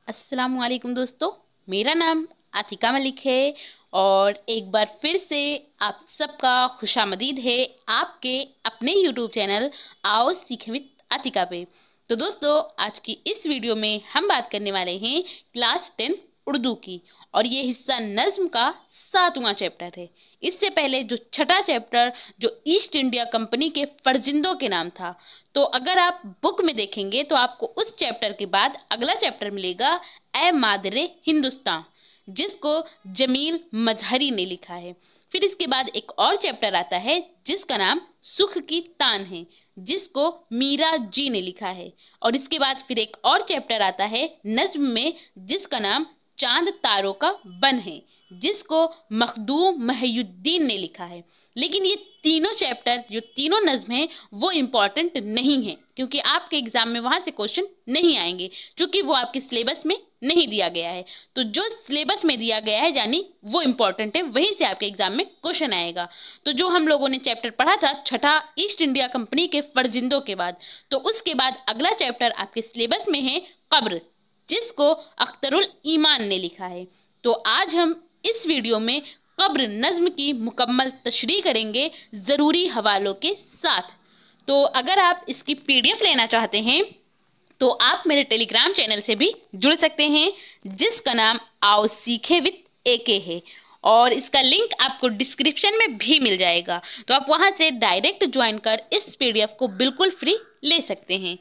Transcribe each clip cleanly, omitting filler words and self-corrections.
अस्सलामुअलैकुम दोस्तों, मेरा नाम आतिका मलिक है और एक बार फिर से आप सबका खुशामदीद है आपके अपने यूट्यूब चैनल आओ सीखें विद आतिका पे। तो दोस्तों, आज की इस वीडियो में हम बात करने वाले हैं क्लास 10 उर्दू की और ये हिस्सा नज्म का 7वां चैप्टर है। इससे पहले जो छठा चैप्टर जो ईस्ट इंडिया कंपनी के फर्जिंदों के नाम था, तो अगर आप बुक में देखेंगे तो आपको उस चैप्टर के बाद अगला चैप्टर मिलेगा ए मादरे हिंदुस्तान, जिसको जमील मजहरी ने लिखा है। फिर इसके बाद एक और चैप्टर आता है जिसका नाम सुख की तान है, जिसको मीरा जी ने लिखा है। और इसके बाद फिर एक और चैप्टर आता है नज्म में जिसका नाम चांद तारों का बन है, जिसको मखदूम महियुद्दीन ने लिखा है। लेकिन ये तीनों चैप्टर जो तीनों नज्म हैं वो इम्पॉर्टेंट नहीं है, क्योंकि आपके एग्जाम में वहां से क्वेश्चन नहीं आएंगे, क्योंकि वो आपके सिलेबस में नहीं दिया गया है। तो जो सिलेबस में दिया गया है यानी वो इम्पॉर्टेंट है, वहीं से आपके एग्जाम में क्वेश्चन आएगा। तो जो हम लोगों ने चैप्टर पढ़ा था छठा ईस्ट इंडिया कंपनी के फर्जिंदों के बाद, तो उसके बाद अगला चैप्टर आपके सिलेबस में है कब्र, जिसको अख्तरुल ईमान ने लिखा है। तो आज हम इस वीडियो में कब्र नज्म की मुकम्मल तशरीह करेंगे ज़रूरी हवालों के साथ। तो अगर आप इसकी PDF लेना चाहते हैं तो आप मेरे टेलीग्राम चैनल से भी जुड़ सकते हैं, जिसका नाम आओ सीखे विद AK है और इसका लिंक आपको डिस्क्रिप्शन में भी मिल जाएगा। तो आप वहां से डायरेक्ट ज्वाइन कर इस PDF को बिल्कुल फ्री ले सकते हैं।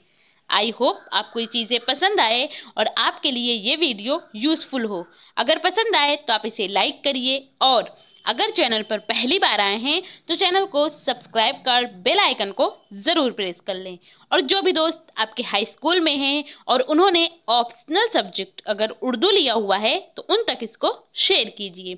आई होप आपको ये चीज़ें पसंद आए और आपके लिए ये वीडियो यूज़फुल हो। अगर पसंद आए तो आप इसे लाइक करिए और अगर चैनल पर पहली बार आए हैं तो चैनल को सब्सक्राइब कर बेल आइकन को ज़रूर प्रेस कर लें। और जो भी दोस्त आपके हाई स्कूल में हैं और उन्होंने ऑप्शनल सब्जेक्ट अगर उर्दू लिया हुआ है तो उन तक इसको शेयर कीजिए।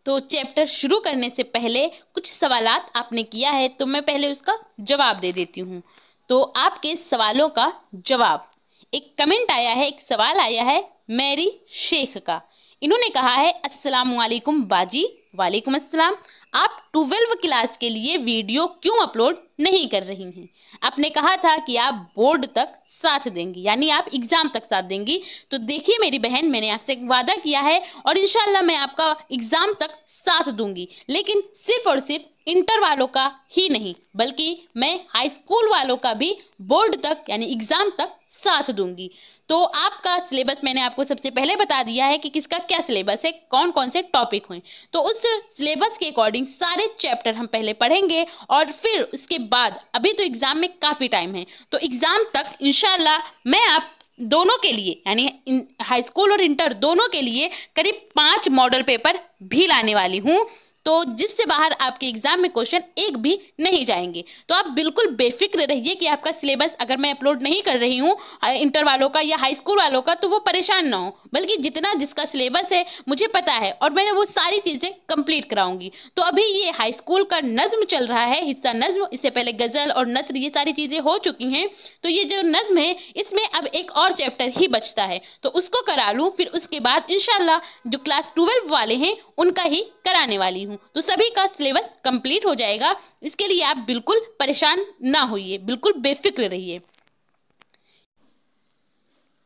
तो चैप्टर शुरू करने से पहले कुछ सवालात आपने किया है तो मैं पहले उसका जवाब दे देती हूँ। तो आपके सवालों का जवाब, एक कमेंट आया है, एक सवाल आया है मैरी शेख का। इन्होंने कहा है अस्सलामुअलैकुम बाजी। वालेकुम अस्सलाम। आप 12वीं क्लास के लिए वीडियो क्यों अपलोड नहीं कर रही हैं? आपने कहा था कि आप बोर्ड तक साथ देंगी, यानी आप एग्जाम तक साथ देंगी। तो देखिए मेरी बहन, मैंने आपसे एक वादा किया है और इंशाल्लाह मैं आपका एग्जाम तक साथ दूंगी, लेकिन सिर्फ और सिर्फ इंटर वालों का ही नहीं बल्कि मैं हाई स्कूल वालों का भी बोर्ड तक यानी एग्जाम तक साथ दूंगी। तो आपका सिलेबस मैंने आपको सबसे पहले बता दिया है कि किसका क्या सिलेबस है, कौन कौन से टॉपिक हुए। तो उस सिलेबस के अकॉर्डिंग सारे चैप्टर हम पहले पढ़ेंगे और फिर उसके बाद अभी तो एग्जाम में काफ़ी टाइम है, तो एग्जाम तक इंशाल्लाह मैं आप दोनों के लिए यानी हाई स्कूल और इंटर दोनों के लिए करीब 5 मॉडल पेपर भी लाने वाली हूँ, तो जिससे बाहर आपके एग्जाम में क्वेश्चन एक भी नहीं जाएंगे। तो आप बिल्कुल बेफिक्र रहिए कि आपका सिलेबस अगर मैं अपलोड नहीं कर रही हूँ इंटर वालों का या हाई स्कूल वालों का तो वो परेशान ना हो, बल्कि जितना जिसका सिलेबस है मुझे पता है और मैं वो सारी चीज़ें कंप्लीट कराऊंगी। तो अभी ये हाई स्कूल का नज्म चल रहा है, हिस्सा नज्म, इससे पहले गज़ल और नस्र ये सारी चीज़ें हो चुकी हैं। तो ये जो नज्म है इसमें अब एक और चैप्टर ही बचता है, तो उसको करा लूँ, फिर उसके बाद इंशाल्लाह जो क्लास 12 वाले हैं उनका ही कराने वाली हूँ। तो सभी का सिलेबस कंप्लीट हो जाएगा, इसके लिए आप बिल्कुल परेशान ना होइए, बिल्कुल बेफिक्र रहिए।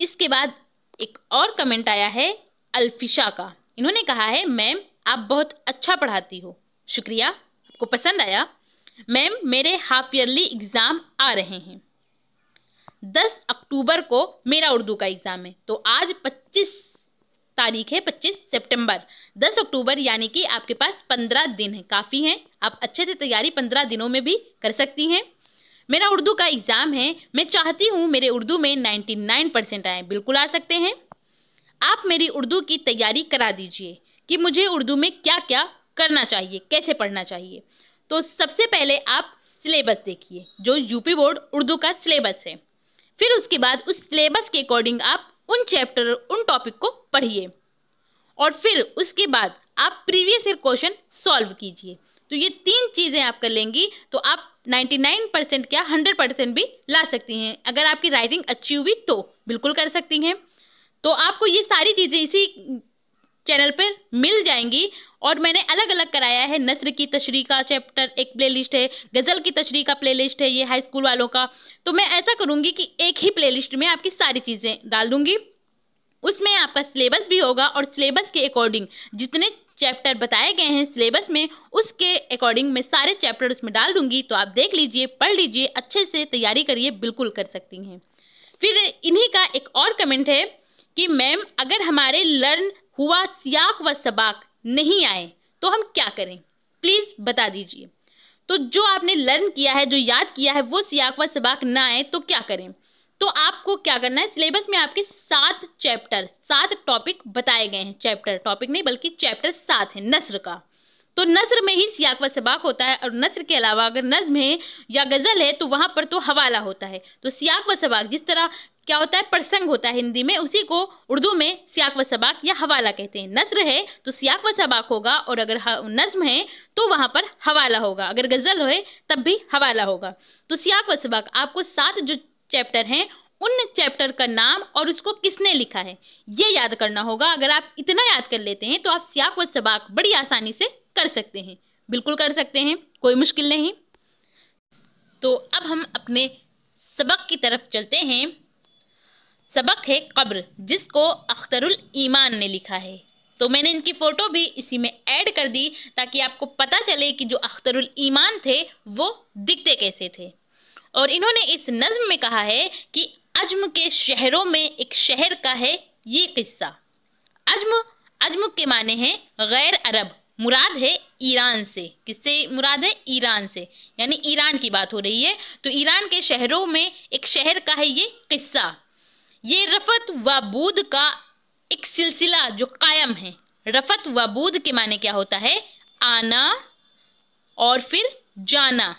इसके बाद एक और कमेंट आया है अल्फिशा का। इन्होंने कहा है मैम आप बहुत अच्छा पढ़ाती हो। शुक्रिया, आपको पसंद आया। मैम मेरे हाफ ईयरली एग्ज़ाम आ रहे हैं, 10 अक्टूबर को मेरा उर्दू का एग्ज़ाम है। तो आज 25 तारीख है, 25 सितंबर, 10 अक्टूबर यानी कि आपके पास 15 दिन है, काफ़ी हैं। आप अच्छे से तैयारी 15 दिनों में भी कर सकती हैं। मेरा उर्दू का एग्ज़ाम है, मैं चाहती हूँ मेरे उर्दू में 99% आए। बिल्कुल आ सकते हैं। आप मेरी उर्दू की तैयारी करा दीजिए कि मुझे उर्दू में क्या क्या करना चाहिए, कैसे पढ़ना चाहिए। तो सबसे पहले आप सिलेबस देखिए, जो यूपी बोर्ड उर्दू का सिलेबस है। फिर उसके बाद उस सिलेबस के अकॉर्डिंग आप उन चैप्टर उन टॉपिक को पढ़िए और फिर उसके बाद आप प्रीवियस ईयर क्वेश्चन सॉल्व कीजिए। तो ये 3 चीज़ें आप कर लेंगी तो आप 99% क्या 100% भी ला सकती हैं। अगर आपकी राइटिंग अच्छी हुई तो बिल्कुल कर सकती हैं। तो आपको ये सारी चीज़ें इसी चैनल पर मिल जाएंगी और मैंने अलग अलग कराया है। नस्र की तशरीह का चैप्टर एक प्लेलिस्ट है, गज़ल की तशरीह का प्लेलिस्ट है, ये हाई स्कूल वालों का। तो मैं ऐसा करूँगी कि एक ही प्लेलिस्ट में आपकी सारी चीज़ें डाल दूँगी उसमें आपका सिलेबस भी होगा और सिलेबस के अकॉर्डिंग जितने चैप्टर बताए गए हैं सिलेबस में उसके अकॉर्डिंग मैं सारे चैप्टर उसमें डाल दूंगी। तो आप देख लीजिए, पढ़ लीजिए, अच्छे से तैयारी करिए, बिल्कुल कर सकती हैं। फिर इन्हीं का एक और कमेंट है कि मैम अगर हमारे लर्न हुआ सियाक व सबाक नहीं आए तो हम क्या करें, प्लीज़ बता दीजिए। तो जो आपने लर्न किया है, जो याद किया है, वो सियाक व सबाक ना आए तो क्या करें। तो आपको क्या करना है, सिलेबस में आपके 7 चैप्टर 7 टॉपिक बताए गए हैं। चैप्टर टॉपिक नहीं बल्कि चैप्टर 7 है नस्र का। तो नस्र में ही सियाक व सबाक होता है और नस्र के अलावा अगर नज्म है या गज़ल है तो वहाँ पर तो हवाला होता है। तो सियाक व सबाक जिस तरह क्या होता है, प्रसंग होता है हिंदी में, उसी को उर्दू में सियाक व सबाक या हवाला कहते हैं। नस्र है तो सियाक व सबाक होगा और अगर नज्म है तो वहाँ पर हवाला होगा, अगर गज़ल है तब भी हवाला होगा। तो सियाक व सबाक आपको 7 जो चैप्टर हैं उन चैप्टर का नाम और उसको किसने लिखा है ये याद करना होगा। अगर आप इतना याद कर लेते हैं तो आप सियाक व सबाक बड़ी आसानी से कर सकते हैं, बिल्कुल कर सकते हैं, कोई मुश्किल नहीं। तो अब हम अपने सबक की तरफ चलते हैं। सबक है कब्र, जिसको अख्तरुल ईमान ने लिखा है। तो मैंने इनकी फ़ोटो भी इसी में ऐड कर दी ताकि आपको पता चले कि जो अख्तरुल ईमान थे वो दिखते कैसे थे। और इन्होंने इस नज़्म में कहा है कि अज्म के शहरों में एक शहर का है ये किस्सा। अज्म के माने हैं गैर अरब, मुराद है ईरान से। किससे मुराद है? ईरान से, यानी ईरान की बात हो रही है। तो ईरान के शहरों में एक शहर का है ये किस्सा। ये रफ़त व बूद का एक सिलसिला जो कायम है। रफ़त व बूद के माने क्या होता है? आना और फिर जाना,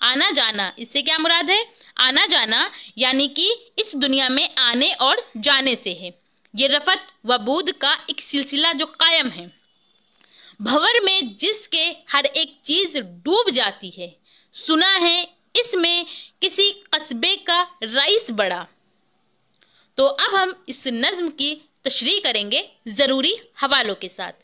आना जाना। इससे क्या मुराद है? आना जाना, यानी कि इस दुनिया में आने और जाने से है। ये रफ़त व बूद का एक सिलसिला जो कायम है। भंवर में जिसके हर एक चीज़ डूब जाती है, सुना है इसमें किसी कस्बे का रईस बड़ा। तो अब हम इस नज़्म की तशरीह करेंगे ज़रूरी हवालों के साथ।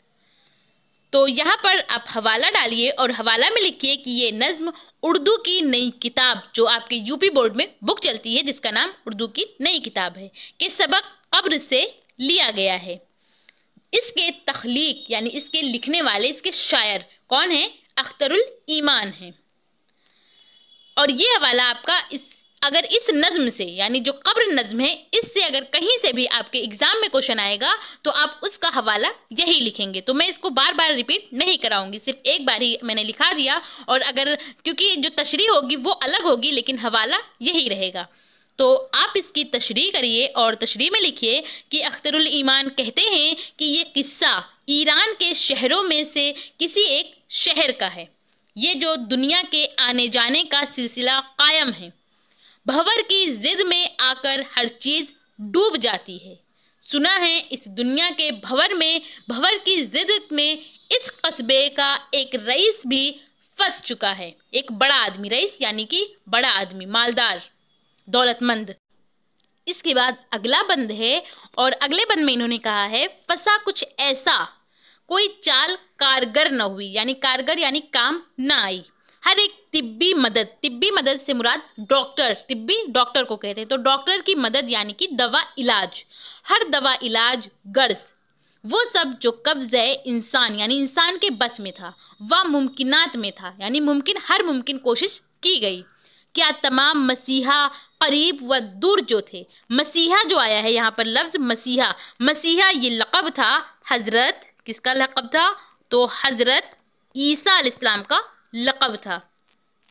तो यहाँ पर आप हवाला डालिए और हवाला में लिखिए कि ये नज़्म उर्दू की नई किताब, जो आपके यूपी बोर्ड में बुक चलती है जिसका नाम उर्दू की नई किताब है, कि सबक कब्र से लिया गया है। इसके तख्लीक यानी इसके लिखने वाले, इसके शायर कौन हैं? अख्तरुल ईमान हैं। और ये हवाला आपका अगर इस नज़्म से, यानी जो कब्र नज़्म है, इससे अगर कहीं से भी आपके एग्ज़ाम में क्वेश्चन आएगा तो आप उसका हवाला यही लिखेंगे। तो मैं इसको बार बार रिपीट नहीं कराऊंगी, सिर्फ एक बार ही मैंने लिखा दिया। और अगर क्योंकि जो तशरीह होगी वो अलग होगी लेकिन हवाला यही रहेगा। तो आप इसकी तशरीह करिए और तशरीह में लिखिए कि अख्तरुल ईमान कहते हैं कि ये किस्सा ईरान के शहरों में से किसी एक शहर का है। ये जो दुनिया के आने जाने का सिलसिला कायम है। भंवर की जिद में आकर हर चीज़ डूब जाती है। सुना है इस दुनिया के भंवर की जिद में इस कस्बे का एक रईस भी फंस चुका है। एक बड़ा आदमी, रईस यानी कि बड़ा आदमी, मालदार, दौलतमंद। इसके बाद अगला बंद है और अगले बंद में इन्होंने कहा है फंसा कुछ ऐसा कोई चाल कारगर न हुई, यानी कारगर यानी काम ना आई। हर एक तिब्बी मदद से मुराद डॉक्टर, तिब्बी डॉक्टर को कहते हैं। तो डॉक्टर की मदद यानी कि दवा इलाज, हर दवा इलाज गर्ज वो सब जो कब्ज़ इंसान यानी इंसान के बस में था, वह मुमकिनात में था, यानी मुमकिन हर मुमकिन कोशिश की गई। क्या तमाम मसीहा करीब व दूर जो थे, मसीहा जो आया है यहाँ पर लफ्ज़ मसीहा ये लक़ब था हज़रत, किसका लक़ब था? तो हज़रत ईसा अलैहिस्सलाम का लक़ब था।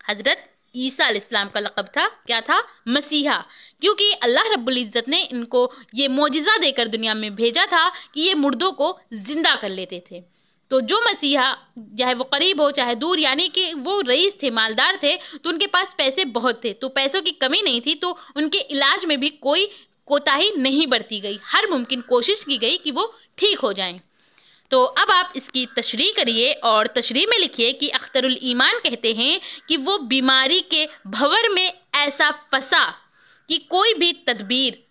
हज़रत ईसा अलैहिस्सलाम का लक़ब था, क्या था? मसीहा। क्योंकि अल्लाह रब्बुल इज़्ज़त ने इनको ये मोजिज़ा देकर दुनिया में भेजा था कि ये मुर्दों को ज़िंदा कर लेते थे। तो जो मसीहा, चाहे वो करीब हो चाहे दूर, यानी कि वो रईस थे, मालदार थे, तो उनके पास पैसे बहुत थे, तो पैसों की कमी नहीं थी, तो उनके इलाज में भी कोई कोताही नहीं बरती गई, हर मुमकिन कोशिश की गई कि वो ठीक हो जाएं। तो अब आप इसकी तशरीह करिए और तशरीह में लिखिए कि अख्तरुल ईमान कहते हैं कि वो बीमारी के भंवर में ऐसा फंसा कि कोई भी तदबीर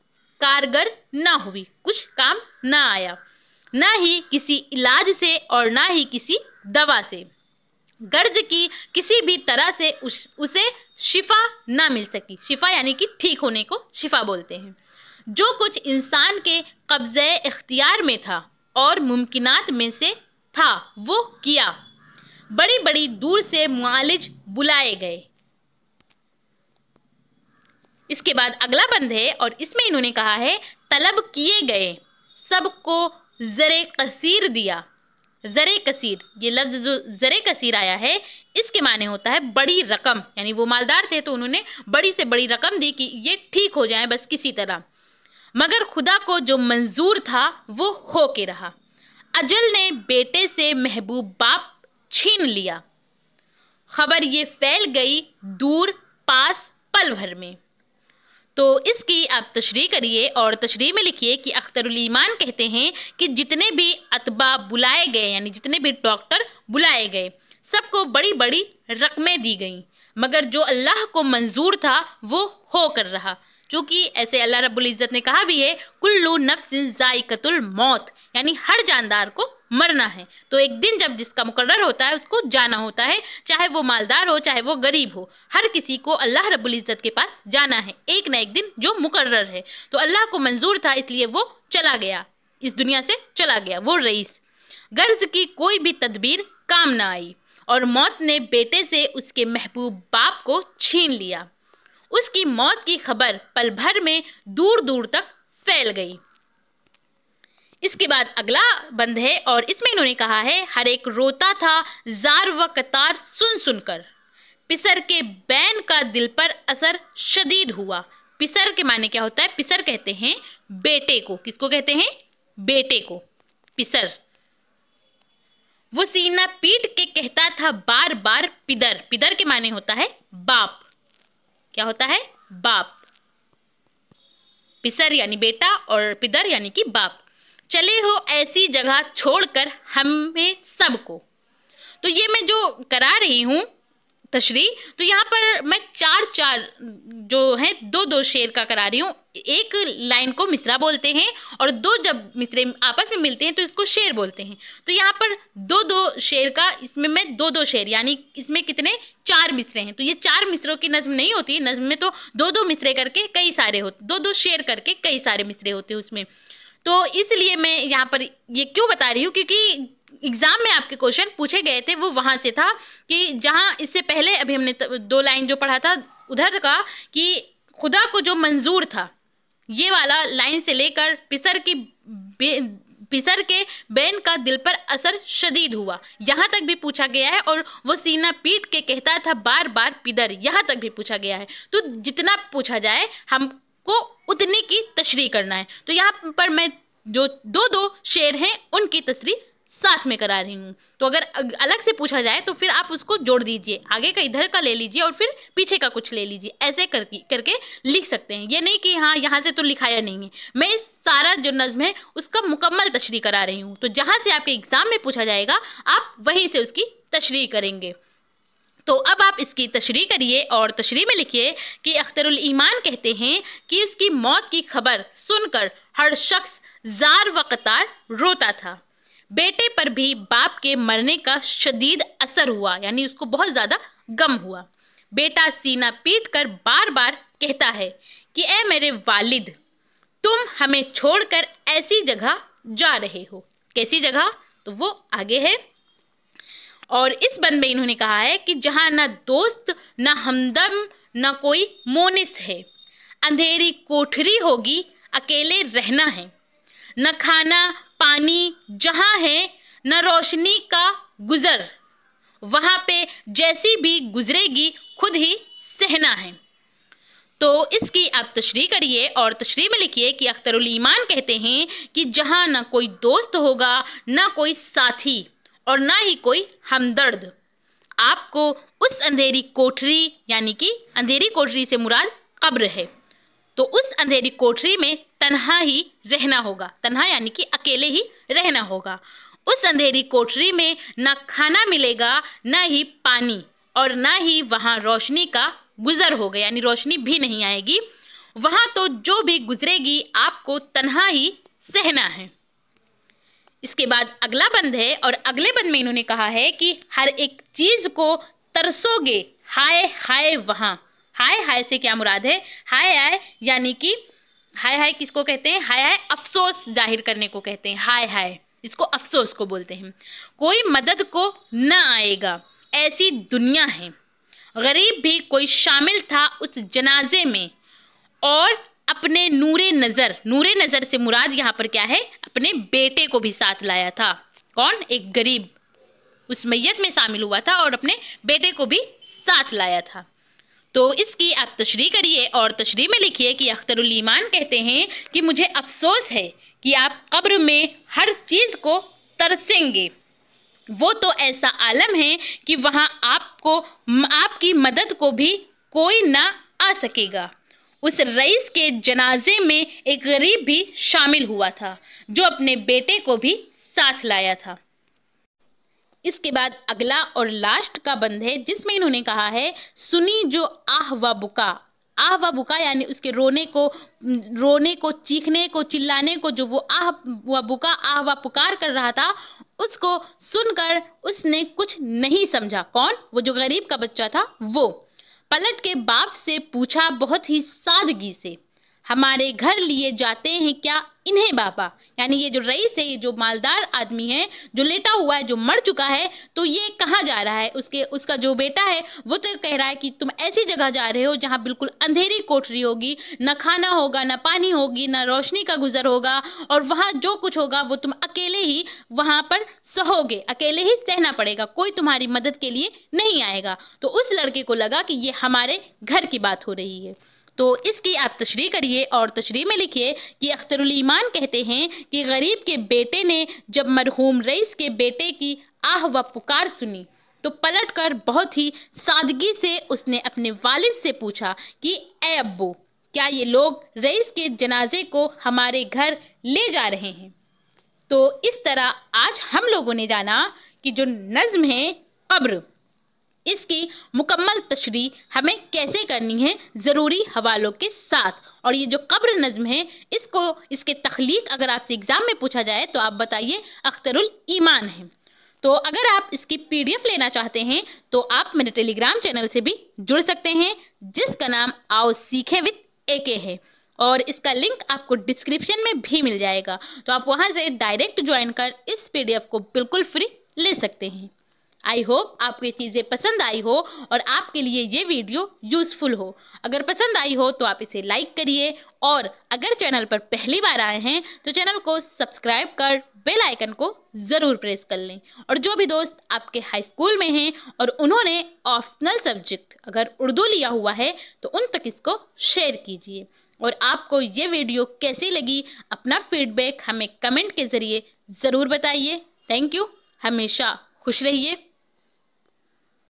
कारगर ना हुई, कुछ काम ना आया, ना ही किसी इलाज से और ना ही किसी दवा से। गर्ज की किसी भी तरह से उसे शिफा ना मिल सकी। शिफा यानी कि ठीक होने को शिफा बोलते हैं। जो कुछ इंसान के कब्ज़े इख्तियार में था और मुमकिनात में से था वो किया। बड़ी बड़ी दूर से मुआलिज बुलाए गए। इसके बाद अगला बंद है और इसमें इन्होंने कहा है तलब किए गए, सबको ज़रे कसीर दिया। ज़रे कसीर, ये लफ्ज़ जो ज़रे कसीर आया है इसके माने होता है बड़ी रकम, यानी वो मालदार थे तो उन्होंने बड़ी से बड़ी रकम दी कि ये ठीक हो जाए बस किसी तरह। मगर खुदा को जो मंजूर था वो हो के रहा। अजल ने बेटे से महबूब बाप छीन लिया। खबर ये फैल गई दूर पास पल भर में। तो इसकी आप तशरीह करिए और तशरीह में लिखिए कि अख्तरुल ईमान कहते हैं कि जितने भी अतबा बुलाए गए, यानी जितने भी डॉक्टर बुलाए गए, सबको बड़ी बड़ी रकमें दी गईं, मगर जो अल्लाह को मंजूर था वो हो कर रहा। क्योंकि ऐसे अल्लाह रब्बुल इज़्ज़त ने कहा भी है कुल्लु नफ्सिन ज़ाइक़तुल मौत, यानी हर जानदार को मरना है। तो एक दिन जब जिसका मुकर्रर होता है उसको जाना होता है, चाहे वो मालदार हो चाहे वो गरीब हो, हर किसी को अल्लाह रब्बुल इज़्ज़त के पास जाना है एक ना एक दिन जो मुकर्रर है। तो अल्लाह को मंजूर था इसलिए वो चला गया, इस दुनिया से चला गया वो रईस। गर्ज की कोई भी तदबीर काम ना आई और मौत ने बेटे से उसके महबूब बाप को छीन लिया। उसकी मौत की खबर पल भर में दूर दूर तक फैल गई। इसके बाद अगला बंद है और इसमें इन्होंने कहा है हर एक रोता था जार व कतार सुन सुनकर, पिसर के बैन का दिल पर असर शदीद हुआ। पिसर के माने क्या होता है? पिसर कहते हैं बेटे को। किसको कहते हैं? बेटे को पिसर। वो सीना पीट के कहता था बार बार पिदर। पिदर के माने होता है बाप। क्या होता है? बाप। पिसर यानी बेटा और पिदर यानी कि बाप। चले हो ऐसी जगह छोड़कर हमें सबको। तो ये मैं जो करा रही हूँ तशरीह, तो यहाँ पर मैं चार जो हैं दो शेर का करा रही हूँ। एक लाइन को मिसरा बोलते हैं और दो जब मिसरे आपस में मिलते हैं तो इसको शेर बोलते हैं। तो यहाँ पर दो शेर का, इसमें मैं दो शेर, यानी इसमें कितने 4 मिसरे हैं। तो ये 4 मिसरों की नज्म नहीं होती है, नज्म में तो दो मिसरे करके कई सारे होते, दो शेर करके कई सारे मिसरे होते हैं उसमें। तो इसलिए मैं यहाँ पर ये क्यों बता रही हूँ, क्योंकि एग्जाम में आपके क्वेश्चन पूछे गए थे वो वहाँ से था कि जहाँ इससे पहले अभी हमने 2 लाइन जो पढ़ा था उधर का कि खुदा को जो मंजूर था, ये वाला लाइन से लेकर पिसर के बैन का दिल पर असर शदीद हुआ, यहाँ तक भी पूछा गया है। और वो सीना पीट के कहता था बार बार पिदर, यहाँ तक भी पूछा गया है। तो जितना पूछा जाए हमको उतने की तशरीह करना है। तो यहाँ पर मैं जो दो शेर हैं उनकी तशरीह साथ में करा रही हूँ। तो अगर अलग से पूछा जाए तो फिर आप उसको जोड़ दीजिए, आगे का इधर का ले लीजिए और फिर पीछे का कुछ ले लीजिए, ऐसे करके लिख सकते हैं। ये नहीं कि हाँ यहाँ से तो लिखाया नहीं है, मैं इस सारा जो नज्म है उसका मुकम्मल तशरीह करा रही हूँ। तो जहाँ से आपके एग्जाम में पूछा जाएगा आप वहीं से उसकी तशरीह करेंगे। तो अब आप इसकी तशरीह करिए और तशरीह में लिखिए कि अख्तरुल ईमान कहते हैं कि उसकी मौत की खबर सुनकर हर शख्स जार व कतार रोता था। बेटे पर भी बाप के मरने का शदीद असर हुआ, यानी उसको बहुत ज़्यादा गम हुआ। बेटा सीना पीट कर बार बार कहता है कि ए मेरे वालिद, तुम हमें छोड़कर ऐसी जगह जा रहे हो। कैसी जगह? तो वो आगे है। और इस बंद में इन्होंने कहा है कि जहाँ ना दोस्त ना हमदम ना कोई मोनिस है, अंधेरी कोठरी होगी अकेले रहना है, न खाना पानी जहाँ है न रोशनी का गुजर, वहाँ पे जैसी भी गुजरेगी खुद ही सहना है। तो इसकी आप तशरीह करिए और तशरीह में लिखिए कि अख्तरुल ईमान कहते हैं कि जहाँ ना कोई दोस्त होगा ना कोई साथी और ना ही कोई हमदर्द, आपको उस अंधेरी कोठरी, यानी कि अंधेरी कोठरी से मुराद कब्र है, तो उस अंधेरी कोठरी में तन्हा ही रहना होगा। तन्हा यानी कि अकेले ही रहना होगा। उस अंधेरी कोठरी में ना खाना मिलेगा ना ही पानी और ना ही वहाँ रोशनी का गुजर होगा, यानी रोशनी भी नहीं आएगी। वहाँ तो जो भी गुजरेगी आपको तन्हा ही सहना है। इसके बाद अगला बंद है और अगले बंद में इन्होंने कहा है कि हर एक चीज़ को तरसोगे हाय हाय वहाँ। हाय हाय से क्या मुराद है? हाय हाय यानी कि हाय हाय किसको कहते हैं? हाय हाय अफसोस जाहिर करने को कहते हैं। हाय हाय इसको अफसोस को बोलते हैं। कोई मदद को न आएगा ऐसी दुनिया है। गरीब भी कोई शामिल था उस जनाजे में और अपने नूरे नज़र से मुराद यहाँ पर क्या है? अपने बेटे को भी साथ लाया था। कौन? एक गरीब उस मैयत में शामिल हुआ था और अपने बेटे को भी साथ लाया था। तो इसकी आप तशरीह करिए और तशरीह में लिखिए कि अख्तरुल ईमान कहते हैं कि मुझे अफसोस है कि आप कब्र में हर चीज़ को तरसेंगे। वो तो ऐसा आलम है कि वहाँ आपकी मदद को भी कोई ना आ सकेगा। उस रईस के जनाजे में एक गरीब भी शामिल हुआ था जो अपने बेटे को भी साथ लाया था। इसके बाद अगला और लास्ट का बंद है जिसमें इन्होंने कहा है, सुनी जो आह व बुका यानी उसके रोने को, चीखने को, चिल्लाने को, जो वो आह व पुकार कर रहा था, उसको सुनकर उसने कुछ नहीं समझा। कौन? वो जो गरीब का बच्चा था वो पलट के बाप से पूछा बहुत ही सादगी से, हमारे घर लिए जाते हैं क्या इन्हें बाबा? यानी ये जो रईस है, ये जो मालदार आदमी है, जो लेटा हुआ है, जो मर चुका है, तो ये कहाँ जा रहा है? उसका जो बेटा है वो तो कह रहा है कि तुम ऐसी जगह जा रहे हो जहाँ बिल्कुल अंधेरी कोठरी होगी, न खाना होगा, न पानी होगी, न रोशनी का गुजर होगा, और वहाँ जो कुछ होगा वो तुम अकेले ही वहाँ पर सहोगे, अकेले ही सहना पड़ेगा, कोई तुम्हारी मदद के लिए नहीं आएगा। तो उस लड़के को लगा कि ये हमारे घर की बात हो रही है। तो इसकी आप तशरीह करिए और तशरीह में लिखिए कि अख्तरुल ईमान कहते हैं कि गरीब के बेटे ने जब मरहूम रईस के बेटे की आह व पुकार सुनी तो पलटकर बहुत ही सादगी से उसने अपने वालिद से पूछा कि ए अब्बू, क्या ये लोग रईस के जनाजे को हमारे घर ले जा रहे हैं? तो इस तरह आज हम लोगों ने जाना कि जो नज़्म है कब्र, इसकी मुकम्मल तशरीह हमें कैसे करनी है ज़रूरी हवालों के साथ। और ये जो कब्र नज़्म है, इसके तख्लीक अगर आपसे एग्ज़ाम में पूछा जाए तो आप बताइए अख्तरुल ईमान है। तो अगर आप इसकी PDF लेना चाहते हैं तो आप मेरे टेलीग्राम चैनल से भी जुड़ सकते हैं जिसका नाम आओ सीखें विद AK है, और इसका लिंक आपको डिस्क्रिप्शन में भी मिल जाएगा। तो आप वहां से डायरेक्ट ज्वाइन कर इस PDF को बिल्कुल फ्री ले सकते हैं। आई होप आपको ये चीज़ें पसंद आई हो और आपके लिए ये वीडियो यूज़फुल हो। अगर पसंद आई हो तो आप इसे लाइक करिए, और अगर चैनल पर पहली बार आए हैं तो चैनल को सब्सक्राइब कर बेल आइकन को ज़रूर प्रेस कर लें। और जो भी दोस्त आपके हाई स्कूल में हैं और उन्होंने ऑप्शनल सब्जेक्ट अगर उर्दू लिया हुआ है तो उन तक इसको शेयर कीजिए। और आपको ये वीडियो कैसी लगी अपना फीडबैक हमें कमेंट के ज़रिए ज़रूर बताइए। Thank you. हमेशा खुश रहिए।